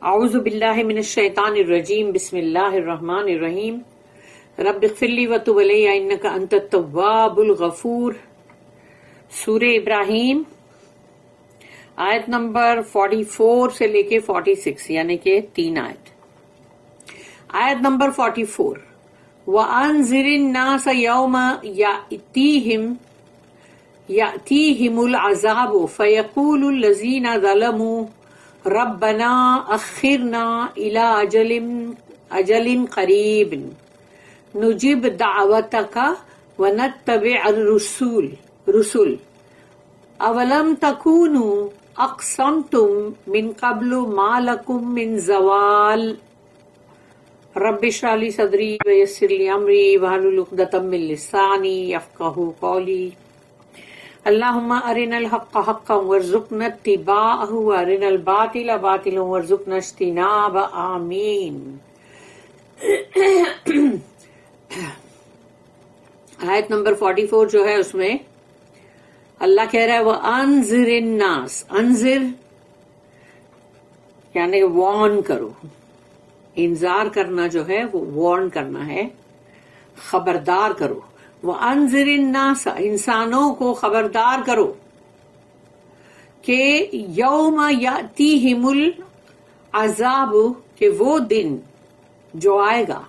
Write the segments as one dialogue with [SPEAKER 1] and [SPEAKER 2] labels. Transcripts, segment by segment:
[SPEAKER 1] اعوذ باللہ من الشیطان الرجیم بسم اللہ الرحمن الرحیم رب اغفر لی وتب علی انک انت التواب الغفور۔ سورہ ابراہیم آیت نمبر 44 سے لے کے 46 یعنی کہ 3 آیت۔ آیت نمبر 44 وَأَنذِرِ النَّاسَ يَوْمَ يَأْتِيهِمُ الْعَذَابُ فَيَقُولُ الَّذِينَ ظَلَمُوا رَبَّنَا أَخِّرْنَا إِلَىٰ أَجَلٍ قَرِيبٍ نُجِبْ دَعْوَتَكَ وَنَتَّبِعِ الرُّسُلَ أَوَلَمْ تَكُونُوا أَقْسَمْتُم مِّن قَبْلُ مَا لَكُم مِّن زَوَالٍ رب اشرح لي صدری ویسر لي امری واحلل عقدۃ من لسانی یفقہوا قولی۔ اللہم ارنا الحق حقا وارزقنا اتباعہ وارنا الباطل باطلا وارزقنا اجتنابہ، آمین۔ آیت نمبر 44 جو ہے اس میں اللہ کہہ رہا ہے وَأَنذِرِ النَّاسَ، انذر یعنی وارن کرو، انذار کرنا جو ہے وہ وارن کرنا ہے، خبردار کرو۔ وَأَنذِرِ النَّاسَ، انسانوں کو خبردار کرو کہ یوم یأتیہم العذاب، کہ وہ دن جو آئے گا،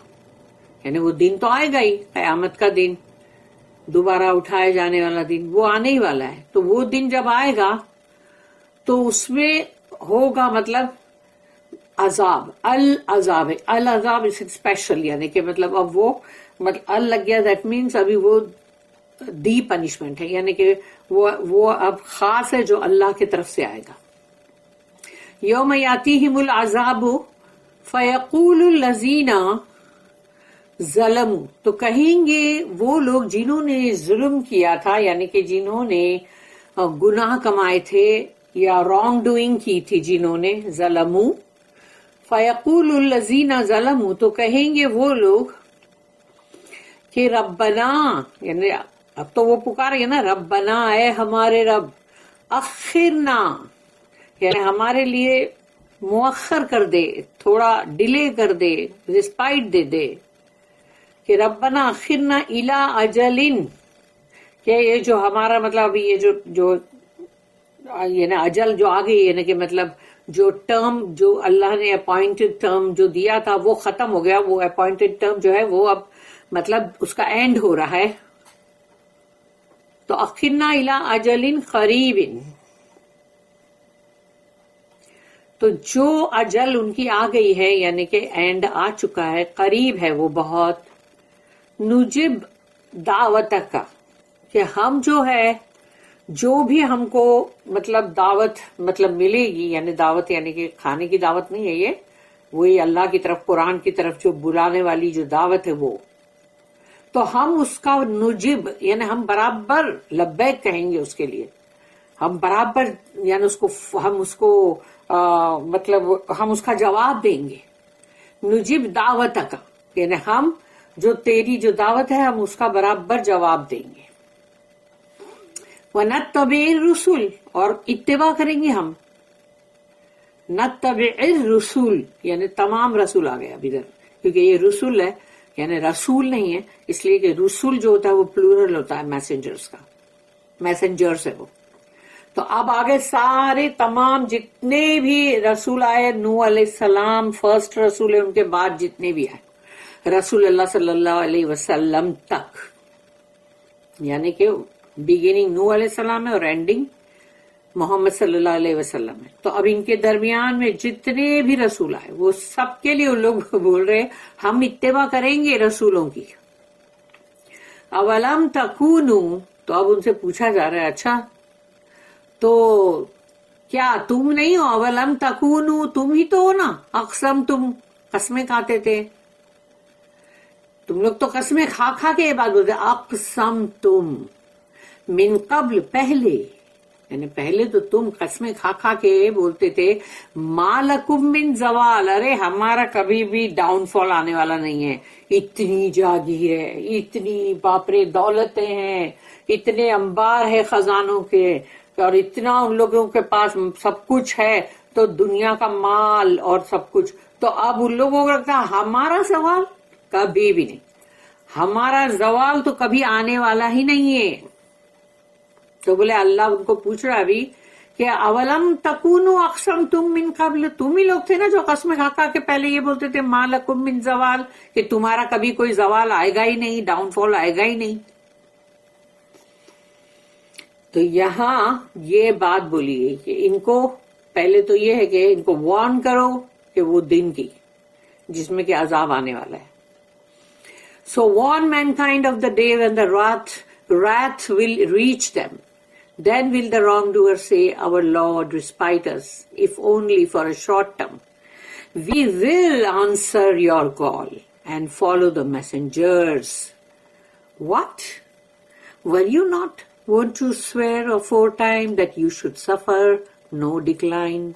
[SPEAKER 1] یعنی وہ دن تو آئے گا ہی، قیامت کا دن، دوبارہ اٹھائے جانے والا دن، وہ آنے ہی والا ہے۔ تو وہ دن جب آئے گا تو اس میں ہوگا مطلب عذاب، العذاب از اسپیشل، یعنی کہ مطلب اب وہ مطلب لگ گیا، دیٹ مینس ابھی وہ دی پنشمنٹ ہے، یعنی کہ وہ اب خاص ہے جو اللہ کی طرف سے آئے گا۔ یوم یاتیہم العذاب فیقول الذین ظلموا، تو کہیں گے وہ لوگ جنہوں نے ظلم کیا تھا، یعنی کہ جنہوں نے گناہ کمائے تھے یا رانگ ڈوئنگ کی تھی، جنہوں نے ظلموا، فیقول الذین ظلموا، تو کہیں گے وہ لوگ کہ ربنا، یعنی اب تو وہ پکارے گے نا، ربنا اے ہمارے رب، اخرنا یعنی ہمارے لیے مؤخر کر دے، تھوڑا ڈیلے کر دے، رسپائٹ دے دے، کہ ربنا اخرنا الی اجل، کہ یہ جو ہمارا مطلب یہ جو یعنی اجل جو آ گئی، یعنی کہ مطلب جو ٹرم جو اللہ نے اپوائنٹڈ ٹرم جو دیا تھا وہ ختم ہو گیا، وہ اپوائنٹڈ ٹرم جو ہے وہ اب مطلب اس کا اینڈ ہو رہا ہے۔ تو اخرنا الی اجل قریب، تو جو اجل ان کی آ گئی ہے یعنی کہ اینڈ آ چکا ہے، قریب ہے وہ بہت، نجب دعوتک، کہ ہم جو ہے جو بھی ہم کو مطلب دعوت مطلب ملے گی، یعنی دعوت یعنی کہ کھانے کی دعوت نہیں ہے یہ، وہی اللہ کی طرف قرآن کی طرف جو بلانے والی جو دعوت ہے وہ، تو ہم اس کا نجب یعنی ہم برابر لبیک کہیں گے اس کے لیے، ہم برابر یعنی ہم اس کو مطلب ہم اس کا جواب دیں گے۔ نجب دعوتک، یعنی ہم جو تیری جو دعوت ہے ہم اس کا برابر جواب دیں گے۔ وَنَتَّبِعِ الرُّسُلَ، اور اتباع کریں گے ہم، نتبع الرسول یعنی تمام رسول آ گیا اب ادھر، کیونکہ یہ رسول ہے یعنی رسول نہیں ہے، اس لیے کہ رسول جو ہوتا ہے وہ پلورل ہوتا ہے میسنجرز کا، میسنجرز ہے وہ۔ تو اب آگے سارے تمام جتنے بھی رسول آئے، نوح علیہ السلام فرسٹ رسول ہے، ان کے بعد جتنے بھی آئے رسول اللہ صلی اللہ علیہ وسلم تک، یعنی کہ بگننگ نوح علیہ السلام ہے اور اینڈنگ محمد صلی اللہ علیہ وسلم ہے۔ تو اب ان کے درمیان میں جتنے بھی رسول آئے وہ سب کے لیے لوگ بول رہے ہم اتباع کریں گے رسولوں کی۔ اولم تکونوا، تو اب ان سے پوچھا جا رہا ہے اچھا تو کیا تم نہیں ہو؟ اولم تکونوا، تم ہی تو ہو نا، اقسم تم قسمیں کھاتے تھے، تم لوگ تو قسمیں کھا کھا کے یہ بات بولتے، اقسم تم من قبل، پہلے یعنی پہلے تو تم قسمیں کھا کھا کے بولتے تھے ما لکم من زوال، ارے ہمارا کبھی بھی ڈاؤن فال آنے والا نہیں ہے، اتنی جاگیر ہے، اتنی باپرے دولتیں ہیں، اتنے انبار ہے خزانوں کے، اور اتنا ان لوگوں کے پاس سب کچھ ہے، تو دنیا کا مال اور سب کچھ. تو اب ان لوگوں کو لگتا ہے ہمارا زوال کبھی بھی نہیں, ہمارا زوال تو کبھی آنے والا ہی نہیں ہے. تو بولے اللہ ان کو پوچھ رہا ابھی کہ اولم تکونوا اقسمتم من قبل, تم ہی لوگ تھے نا جو قسم کھا کھا کے پہلے یہ بولتے تھے ما لکم من زوال, کہ تمہارا کبھی کوئی زوال آئے گا ہی نہیں, ڈاؤن فال آئے گا ہی نہیں. تو یہاں یہ بات بولی گئی کہ ان کو پہلے تو یہ ہے کہ ان کو وارن کرو کہ وہ دن کی جس میں کہ عذاب آنے والا ہے. So warn mankind of the day when the wrath will reach them. Then will the wrongdoer say, our Lord, respite us, if only for a short term. We will answer your call and follow the messengers. What? Were you not wont to swear aforetime that you should suffer no decline?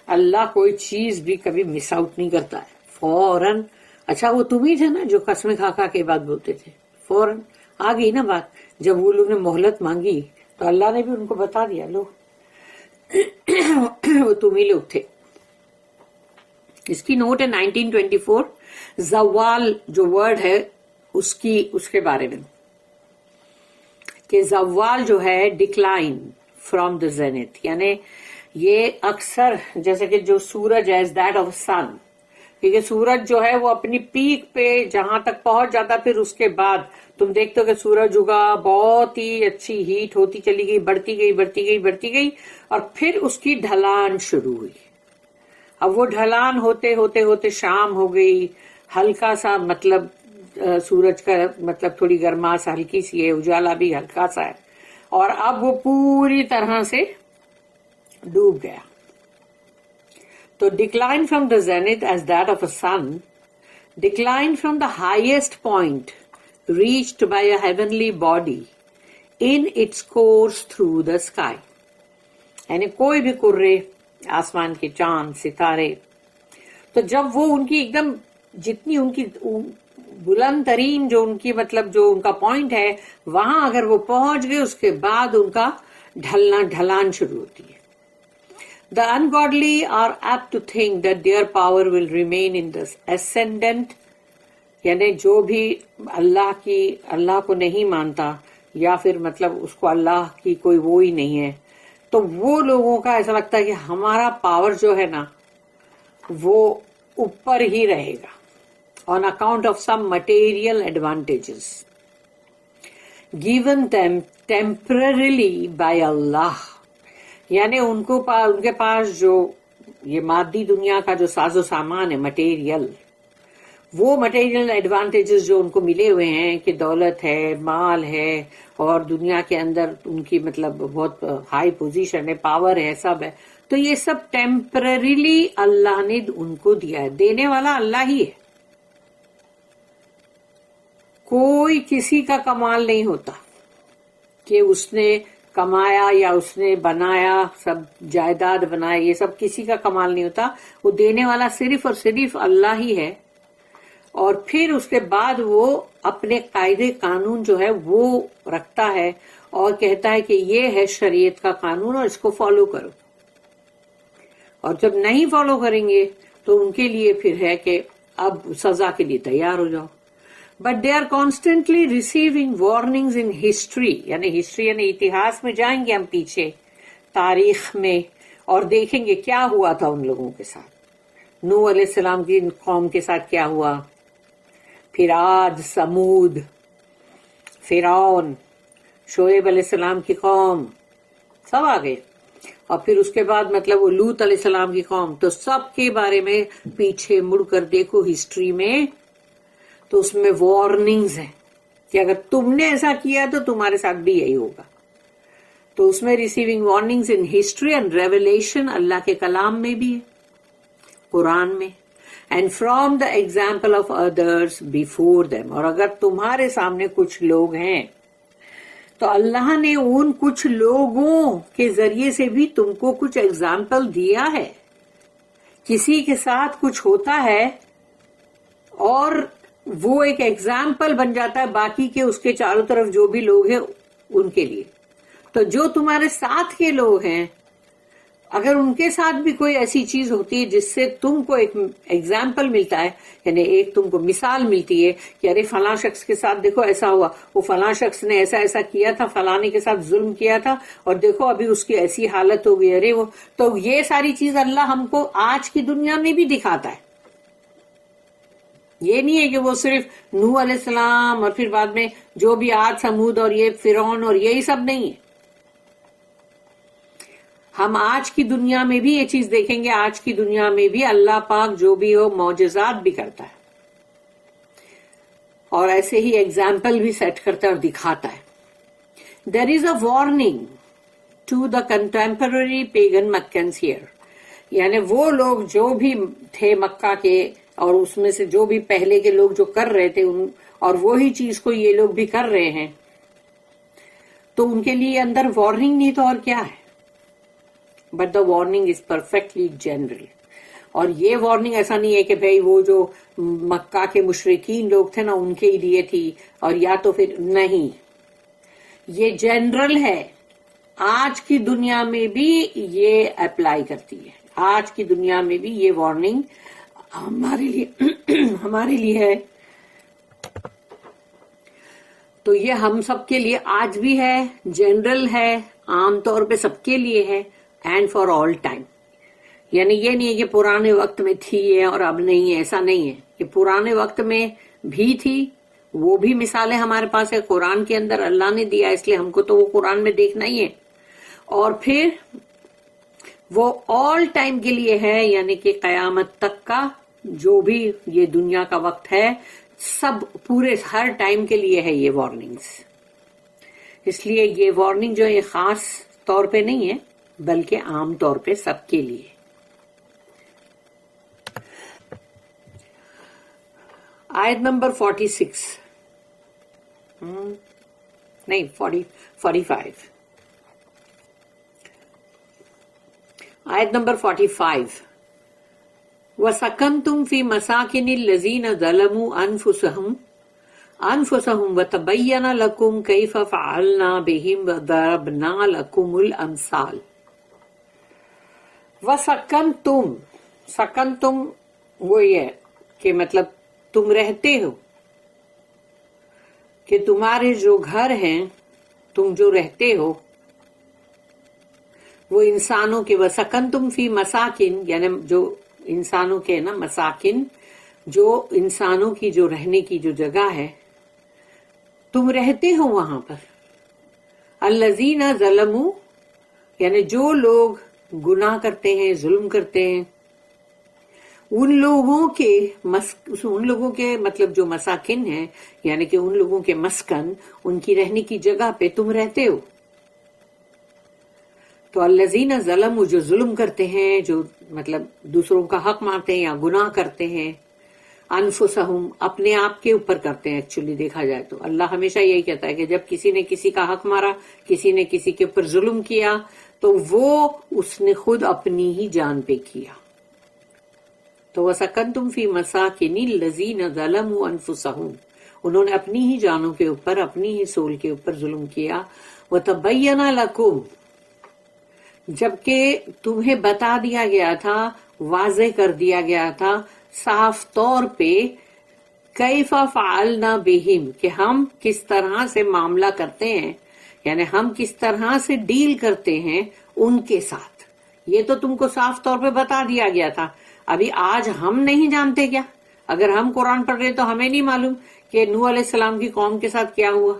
[SPEAKER 1] اللہ کوئی چیز بھی کبھی miss out نہیں کرتا ہے, فوراً. اچھا وہ تم ہی تھے نا جو قسمیں کھا کھا کے بات بولتے تھے, فوراً آ گئی نا بات. جب وہ لوگ نے مہلت مانگی تو اللہ نے بھی ان کو بتا دیا, لو وہ تم ہی لوگ تھے. اس کی نوٹ ہے 1924, زوال جو ورڈ ہے اس کے بارے میں, کہ زوال جو ہے ڈکلائن فرام دا زینتھ, یعنی یہ اکثر جیسے کہ جو سورج ہے دیٹ آف سن, کیونکہ سورج جو ہے وہ اپنی پیک پہ جہاں تک پہنچ جاتا, پھر اس کے بعد تم دیکھتے ہو کہ سورج اگا, بہت ہی اچھی ہیٹ ہوتی چلی گئی, بڑھتی گئی اور پھر اس کی ڈھلان شروع ہوئی. اب وہ ڈھلان ہوتے ہوتے ہوتے شام ہو گئی, ہلکا سا مطلب سورج کا مطلب تھوڑی گرماس ہلکی سی ہے, اجالا بھی ہلکا سا ہے, اور اب وہ پوری طرح سے ڈوب گیا. تو decline from the zenith as that of a sun, decline from the highest point reached by a heavenly body in its course through the sky. یعنی کوئی بھی کرے, آسمان کے چاند ستارے, تو جب وہ ان کی ایک دم جتنی ان کی بلند ترین جو ان کی مطلب جو ان کا پوائنٹ ہے وہاں اگر وہ پہنچ گئے, اس کے بعد ان کا ڈھلان شروع ہوتی ہے. The ungodly are apt to think that their power will remain in the ascendant, یعنی جو بھی اللہ کو نہیں مانتا یا پھر مطلب اس کو اللہ کی کوئی وہ ہی نہیں ہے, تو وہ لوگوں کا ایسا لگتا ہے کہ ہمارا پاور جو ہے نا وہ اوپر ہی رہے گا on account of some material advantages given them temporarily by Allah. یعنی ان کے پاس جو یہ مادی دنیا کا جو ساز و سامان ہے مٹیریل, وہ مٹیریل ایڈوانٹیجز جو ان کو ملے ہوئے ہیں کہ دولت ہے, مال ہے, اور دنیا کے اندر ان کی مطلب بہت ہائی پوزیشن ہے, پاور ہے, سب ہے, تو یہ سب ٹیمپرریلی اللہ نے ان کو دیا ہے. دینے والا اللہ ہی ہے, کوئی کسی کا کمال نہیں ہوتا کہ اس نے کمایا یا اس نے بنایا, سب جائیداد بنائے, یہ سب کسی کا کمال نہیں ہوتا. وہ دینے والا صرف اور صرف اللہ ہی ہے, اور پھر اس کے بعد وہ اپنے قاعدے قانون جو ہے وہ رکھتا ہے اور کہتا ہے کہ یہ ہے شریعت کا قانون اور اس کو فالو کرو. اور جب نہیں فالو کریں گے تو ان کے لیے پھر ہے کہ اب سزا کے لیے تیار ہو جاؤ. But they are constantly receiving warnings in history, یعنی ہسٹری یعنی اتہاس میں جائیں گے ہم پیچھے تاریخ میں اور دیکھیں گے کیا ہوا تھا ان لوگوں کے ساتھ. نوح علیہ السلام کی قوم کے ساتھ کیا ہوا, پھر عاد, سمود, فرعون, شعیب علیہ السلام کی قوم, سب آ گئے, اور پھر اس کے بعد مطلب وہ لوط علیہ السلام کی قوم. تو سب کے بارے میں پیچھے مڑ کر دیکھو ہسٹری میں, تو اس میں وارننگز ہیں کہ اگر تم نے ایسا کیا تو تمہارے ساتھ بھی یہی ہوگا. تو اس میں receiving warnings in history and revelation, Allah کے کلام میں بھی ہے, قرآن میں, and from the example of others before them. اور اگر تمہارے سامنے کچھ لوگ ہیں تو اللہ نے ان کچھ لوگوں کے ذریعے سے بھی تم کو کچھ ایگزامپل دیا ہے. کسی کے ساتھ کچھ ہوتا ہے اور وہ ایک ایگزامپل بن جاتا ہے باقی کے اس کے چاروں طرف جو بھی لوگ ہیں ان کے لیے. تو جو تمہارے ساتھ کے لوگ ہیں اگر ان کے ساتھ بھی کوئی ایسی چیز ہوتی ہے جس سے تم کو ایک ایگزامپل ملتا ہے، یعنی ایک تم کو مثال ملتی ہے کہ ارے فلاں شخص کے ساتھ دیکھو ایسا ہوا، وہ فلاں شخص نے ایسا ایسا کیا تھا، فلانے کے ساتھ ظلم کیا تھا اور دیکھو ابھی اس کی ایسی حالت ہو گئی، ارے وہ تو یہ ساری چیز اللہ ہم کو آج کی دنیا میں بھی دکھاتا ہے. یہ نہیں ہے کہ وہ صرف نوح علیہ السلام اور پھر بعد میں جو بھی عاد سمود اور یہ فرعون اور یہی سب نہیں ہے. ہم آج کی دنیا میں بھی یہ چیز دیکھیں گے، آج کی دنیا میں بھی اللہ پاک جو بھی ہو معجزات بھی کرتا ہے اور ایسے ہی ایگزامپل بھی سیٹ کرتا ہے اور دکھاتا ہے. There is a warning to the contemporary pagan Meccans here, یعنی وہ لوگ جو بھی تھے مکہ کے اور اس میں سے جو بھی پہلے کے لوگ جو کر رہے تھے اور وہی چیز کو یہ لوگ بھی کر رہے ہیں، تو ان کے لیے اندر وارننگ نہیں تو اور کیا ہے. But the warning is perfectly general. اور یہ وارننگ ایسا نہیں ہے کہ بھئی وہ جو مکہ کے مشرکین لوگ تھے نا ان کے لیے تھی اور یا تو پھر نہیں، یہ جنرل ہے، آج کی دنیا میں بھی یہ اپلائی کرتی ہے. آج کی دنیا میں بھی یہ وارننگ ہمارے لیے ہے. تو یہ ہم سب کے لیے آج بھی ہے، جنرل ہے، عام طور پہ سب کے لیے ہے، اینڈ فار آل ٹائم. یعنی یہ نہیں ہے کہ پرانے وقت میں تھی ہے اور اب نہیں ہے، ایسا نہیں ہے. کہ پرانے وقت میں بھی تھی، وہ بھی مثالیں ہمارے پاس ہے قرآن کے اندر، اللہ نے دیا، اس لیے ہم کو تو وہ قرآن میں دیکھنا ہی ہے. اور پھر وہ آل ٹائم کے لیے ہے، یعنی کہ قیامت تک کا جو بھی یہ دنیا کا وقت ہے، سب پورے ہر ٹائم کے لیے ہے یہ وارننگز. اس لیے یہ وارننگ جو ہے خاص طور پہ نہیں ہے بلکہ عام طور پہ سب کے لیے. آیت نمبر 46 نہیں 45. آیت نمبر 45 وَسَكَنْتُمْ فِي مَسَاكِنِ الَّذِينَ ظَلَمُوا أَنفُسَهُمْ وَتَبَيَّنَ لَكُمْ كَيْفَ فَعَلْنَا بِهِمْ وَضَرَبْنَا لَكُمُ الْأَمْثَالَ. سکن تم وہ یہ کہ مطلب تم رہتے ہو، کہ تمہارے جو گھر ہیں، تم جو رہتے ہو وہ انسانوں کے. وَسَكَنْتُمْ فِي مَسَاكِن یعنی جو انسانوں کے نا مساکن، جو انسانوں کی جو رہنے کی جو جگہ ہے تم رہتے ہو وہاں پر. الذین ظلموا یعنی جو لوگ گناہ کرتے ہیں، ظلم کرتے ہیں، ان لوگوں کے مطلب جو مساکن ہیں، یعنی کہ ان لوگوں کے مسکن، ان کی رہنے کی جگہ پہ تم رہتے ہو. تو الذین ظلموا جو ظلم کرتے ہیں، جو مطلب دوسروں کا حق مارتے ہیں یا گناہ کرتے ہیں، انفسہم اپنے آپ کے اوپر کرتے ہیں. ایکچولی دیکھا جائے تو اللہ ہمیشہ یہی کہتا ہے کہ جب کسی نے کسی کا حق مارا، کسی نے کسی کے اوپر ظلم کیا، تو وہ اس نے خود اپنی ہی جان پہ کیا. تو وَسَكَنْتُمْ فِي مَسَاكِنِ الَّذِينَ ظَلَمُوا أَنفُسَهُمْ انہوں نے اپنی ہی جانوں کے اوپر، اپنی ہی سول کے اوپر ظلم کیا. وَتَبَيَّنَ لَكُمْ جبکہ تمہیں بتا دیا گیا تھا، واضح کر دیا گیا تھا صاف طور پہ، کیف فعلنا بہم کہ ہم کس طرح سے معاملہ کرتے ہیں، یعنی ہم کس طرح سے ڈیل کرتے ہیں ان کے ساتھ. یہ تو تم کو صاف طور پہ بتا دیا گیا تھا. ابھی آج ہم نہیں جانتے کیا؟ اگر ہم قرآن پڑھ رہے تو ہمیں نہیں معلوم کہ نوح علیہ السلام کی قوم کے ساتھ کیا ہوا؟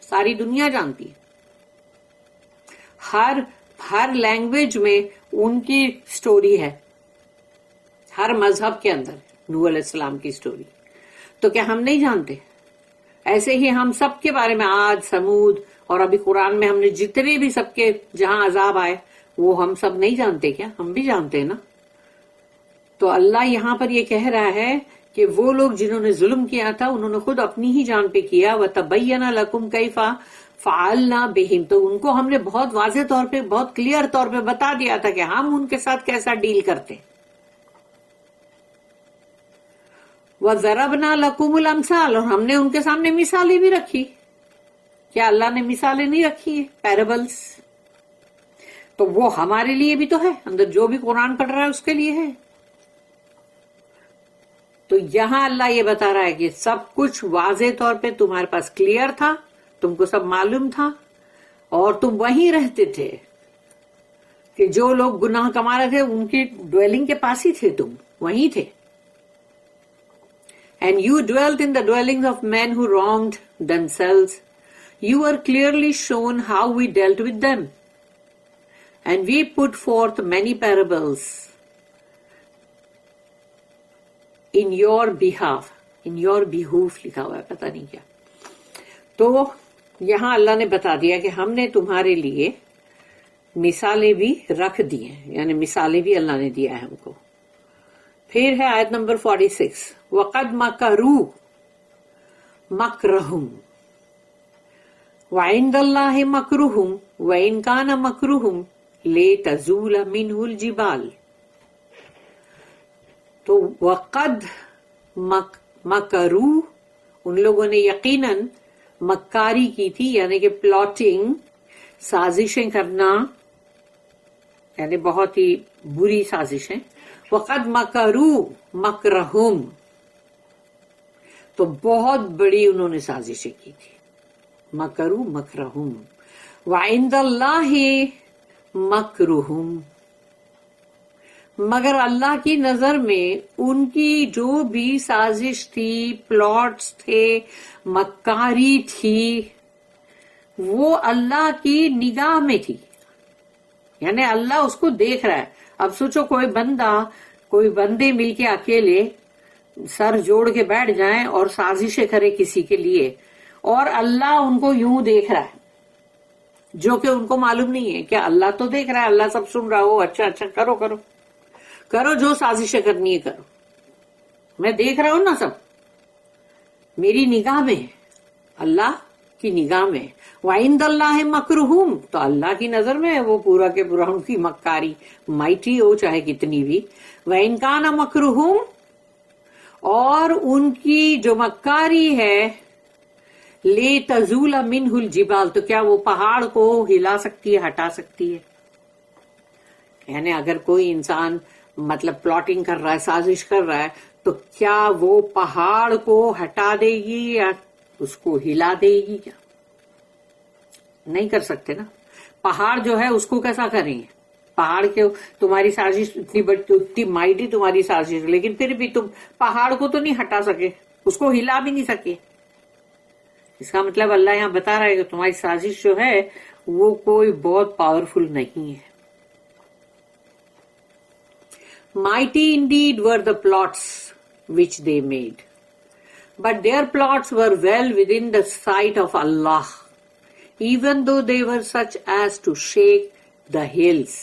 [SPEAKER 1] ساری دنیا جانتی ہے. ہر لینگویج میں ان کی سٹوری ہے، ہر مذہب کے اندر نوح علیہ السلام کی سٹوری. تو کیا ہم نہیں جانتے؟ ایسے ہی ہم سب کے بارے میں، عاد، سمود، اور ابھی قرآن میں ہم نے جتنے بھی سب کے جہاں عذاب آئے وہ ہم سب نہیں جانتے کیا؟ ہم بھی جانتے ہیں نا. تو اللہ یہاں پر یہ کہہ رہا ہے کہ وہ لوگ جنہوں نے ظلم کیا تھا انہوں نے خود اپنی ہی جان پہ کیا. وَتَبَيَّنَ لَكُمْ كَيْفَ فَعَلْنَا بِهِمْ تو ان کو ہم نے بہت واضح طور پہ، بہت کلیئر طور پہ بتا دیا تھا کہ ہم ان کے ساتھ کیسا ڈیل کرتے. وَضَرَبْنَا لَكُمُ الْأَمْثَالَ اور ہم نے ان کے سامنے مثالیں بھی رکھی. کیا اللہ نے مثالیں نہیں رکھی ہیں, پیرابلس؟ تو وہ ہمارے لیے بھی تو ہے, اندر جو بھی قرآن پڑھ رہا ہے اس کے لیے ہے. تو یہاں اللہ یہ بتا رہا ہے کہ سب کچھ واضح طور پہ تمہارے پاس کلیئر تھا, تم کو سب معلوم تھا, اور تم وہیں رہتے تھے کہ جو لوگ گناہ کما رہے تھے ان کی ڈویلنگ کے پاس ہی تھے, تم وہیں تھے. And you dwelt in the dwellings of men who wronged themselves. You were clearly shown how we dealt with them. And we put forth many parables in your behalf. In your behoof لکھا ہوا ہے, پتہ نہیں کیا. تو یہاں اللہ نے بتا دیا کہ ہم نے تمہارے لیے مثالیں بھی رکھ دی ہیں, یعنی مثالیں بھی اللہ نے دیا ہے ہم کو. پھر ہے آیت نمبر 46, وَقَدْ مَكَرُوا مَكْرَهُمْ وَعِنْدَ اللَّهِ مَكْرُهُمْ وَإِنْ كَانَ مَكْرُهُمْ لِتَزُولَ مِنْهُ الْجِبَالُ. تو وَقَدْ مَكَرُوا, ان لوگوں نے یقیناً مکاری کی تھی, یعنی کہ پلاٹنگ, سازشیں کرنا, یعنی بہت ہی بری سازشیں. وَقَدْ مَكَرُوا مَكْرَهُمْ, تو بہت بڑی انہوں نے سازشیں کی تھی. مَكَرُوا مَكْرَهُمْ وَعِنْدَ اللَّهِ مَكْرُهُمْ, مگر اللہ کی نظر میں ان کی جو بھی سازش تھی, پلاٹس تھے, مکاری تھی, وہ اللہ کی نگاہ میں تھی, یعنی اللہ اس کو دیکھ رہا ہے. اب سوچو کوئی بندے مل کے اکیلے سر جوڑ کے بیٹھ جائیں اور سازشیں کرے کسی کے لیے, اور اللہ ان کو یوں دیکھ رہا ہے, جو کہ ان کو معلوم نہیں ہے کہ اللہ تو دیکھ رہا ہے, اللہ سب سن رہا ہو, اچھا کرو کرو کرو جو سازشیں کرنی ہے کرو, میں دیکھ رہا ہوں نا, سب میری نگاہ میں ہے, اللہ کی نگاہ میں. وَعِنْدَ اللَّهِ مَكْرُهُمْ, تو اللہ کی نظر میں وہ پورا کے پورا ان کی مکاری مائٹی ہو چاہے کتنی بھی. وَإِنْ كَانَ مَكْرُهُمْ, اور ان کی جو مکاری ہے, لِتَزُولَ مِنْهُ الْجِبَالُ, تو کیا وہ پہاڑ کو ہلا سکتی ہے, ہٹا سکتی ہے؟ یعنی اگر کوئی انسان مطلب پلاٹنگ کر رہا ہے, سازش کر رہا ہے, تو کیا وہ پہاڑ کو ہٹا دے گی یا اس کو ہلا دے گی؟ کیا نہیں کر سکتے نا. پہاڑ جو ہے اس کو کیسا کریں گے؟ پہاڑ کے تمہاری سازش اتنی بڑی, اتنی مائٹی تمہاری سازش, لیکن پھر بھی تم پہاڑ کو تو نہیں ہٹا سکے, اس کو ہلا بھی نہیں سکے. اس کا مطلب اللہ یہاں بتا رہا ہے کہ تمہاری سازش جو ہے وہ کوئی بہت پاورفل نہیں ہے. Mighty indeed were the plots which they made, but their plots were well within the sight of Allah, even though they were such as to shake the hills.